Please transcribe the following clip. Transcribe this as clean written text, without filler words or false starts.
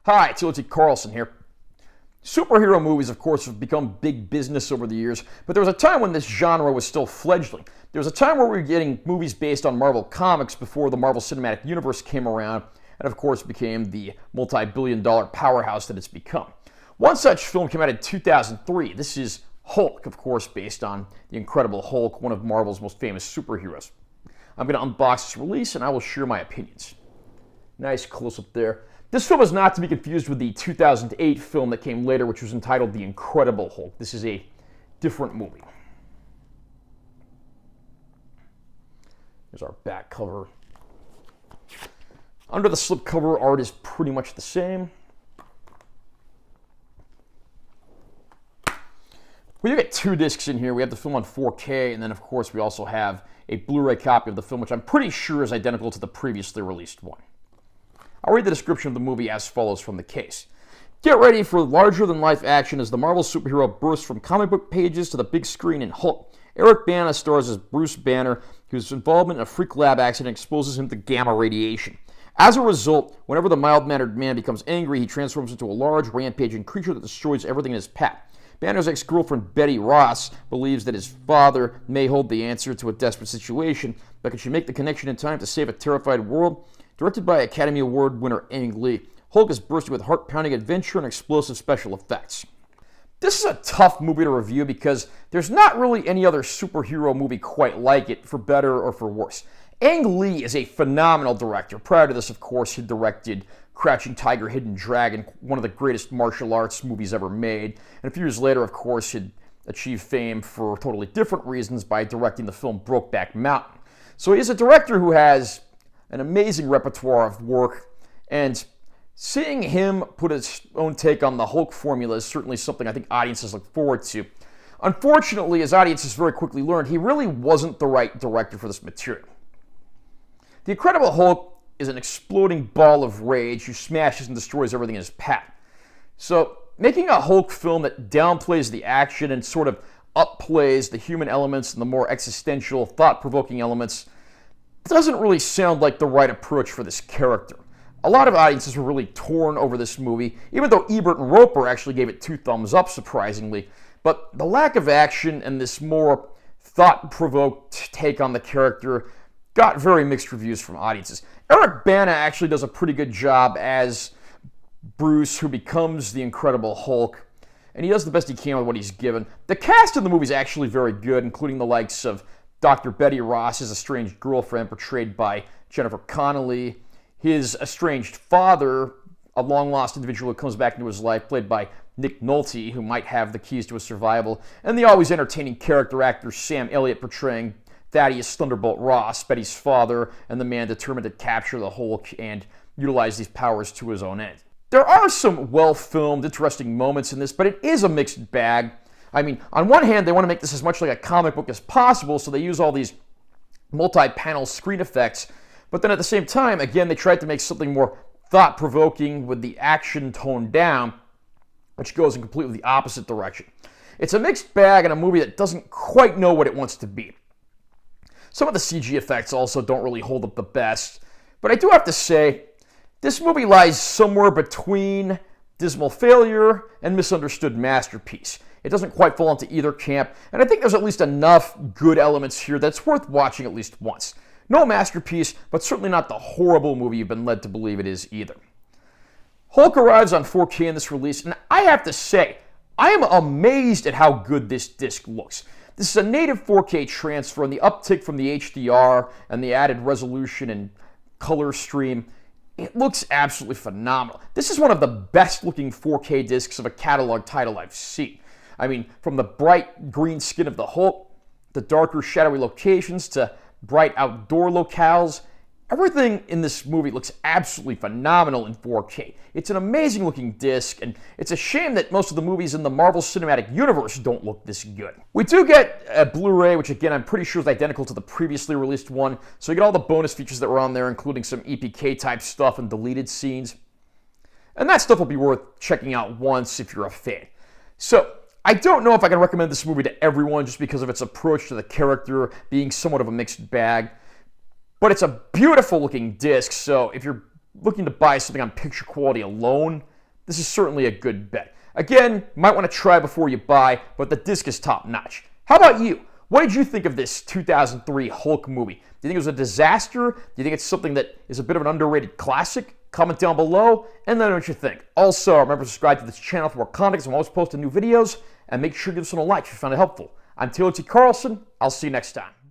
Hi, Timothy Carlson here. Superhero movies, of course, have become big business over the years, but there was a time when this genre was still fledgling. There was a time where we were getting movies based on Marvel Comics before the Marvel Cinematic Universe came around, and of course became the multi-billion-dollar powerhouse that it's become. One such film came out in 2003. This is Hulk, of course, based on the Incredible Hulk, one of Marvel's most famous superheroes. I'm going to unbox this release, and I will share my opinions. Nice close-up there. This film is not to be confused with the 2008 film that came later, which was entitled The Incredible Hulk. This is a different movie. Here's our back cover. Under the slipcover, art is pretty much the same. We do get two discs in here. We have the film on 4K, and then, of course, we also have a Blu-ray copy of the film, which I'm pretty sure is identical to the previously released one. I'll read the description of the movie as follows from the case. Get ready for larger-than-life action as the Marvel superhero bursts from comic book pages to the big screen in Hulk. Eric Bana stars as Bruce Banner, whose involvement in a freak lab accident exposes him to gamma radiation. As a result, whenever the mild-mannered man becomes angry, he transforms into a large, rampaging creature that destroys everything in his path. Banner's ex-girlfriend, Betty Ross, believes that his father may hold the answer to a desperate situation, but can she make the connection in time to save a terrified world? Directed by Academy Award winner Ang Lee, Hulk is bursting with heart-pounding adventure and explosive special effects. This is a tough movie to review because there's not really any other superhero movie quite like it, for better or for worse. Ang Lee is a phenomenal director. Prior to this, of course, he directed Crouching Tiger, Hidden Dragon, one of the greatest martial arts movies ever made. And a few years later, of course, he'd achieved fame for totally different reasons by directing the film Brokeback Mountain. So he's a director who has an amazing repertoire of work, and seeing him put his own take on the Hulk formula is certainly something I think audiences look forward to. Unfortunately, as audiences very quickly learned, he really wasn't the right director for this material. The Incredible Hulk is an exploding ball of rage who smashes and destroys everything in his path. So, making a Hulk film that downplays the action and sort of upplays the human elements and the more existential, thought-provoking elements doesn't really sound like the right approach for this character. A lot of audiences were really torn over this movie, even though Ebert and Roper actually gave it 2 thumbs up, surprisingly. But the lack of action and this more thought-provoked take on the character got very mixed reviews from audiences. Eric Bana actually does a pretty good job as Bruce, who becomes the Incredible Hulk, and he does the best he can with what he's given. The cast in the movie is actually very good, including the likes of Dr. Betty Ross, his estranged girlfriend, portrayed by Jennifer Connelly, his estranged father, a long-lost individual who comes back into his life, played by Nick Nolte, who might have the keys to his survival, and the always entertaining character actor Sam Elliott portraying Thaddeus Thunderbolt Ross, Betty's father, and the man determined to capture the Hulk and utilize these powers to his own end. There are some well-filmed, interesting moments in this, but it is a mixed bag. I mean, on one hand, they want to make this as much like a comic book as possible, so they use all these multi-panel screen effects, but then at the same time, again, they tried to make something more thought-provoking with the action toned down, which goes in completely the opposite direction. It's a mixed bag and a movie that doesn't quite know what it wants to be. Some of the CG effects also don't really hold up the best, but I do have to say, this movie lies somewhere between dismal failure and misunderstood masterpiece. It doesn't quite fall into either camp, and I think there's at least enough good elements here that's worth watching at least once. No masterpiece, but certainly not the horrible movie you've been led to believe it is either. Hulk arrives on 4K in this release, and I have to say, I am amazed at how good this disc looks. This is a native 4K transfer, and the uptick from the HDR and the added resolution and color stream, it looks absolutely phenomenal. This is one of the best-looking 4K discs of a catalog title I've seen. I mean, from the bright green skin of the Hulk, the darker shadowy locations, to bright outdoor locales, everything in this movie looks absolutely phenomenal in 4K. It's an amazing looking disc, and it's a shame that most of the movies in the Marvel Cinematic Universe don't look this good. We do get a Blu-ray, which again I'm pretty sure is identical to the previously released one, so you get all the bonus features that were on there, including some EPK type stuff and deleted scenes. And that stuff will be worth checking out once if you're a fan. So, I don't know if I can recommend this movie to everyone just because of its approach to the character being somewhat of a mixed bag. But it's a beautiful looking disc, so if you're looking to buy something on picture quality alone, this is certainly a good bet. Again, might want to try before you buy, but the disc is top notch. How about you? What did you think of this 2003 Hulk movie? Do you think it was a disaster? Do you think it's something that is a bit of an underrated classic? Comment down below and let me know what you think. Also, remember to subscribe to this channel for more content, I'm always posting new videos, and make sure to give this one a like if you found it helpful. I'm Taylor T. Carlson. I'll see you next time.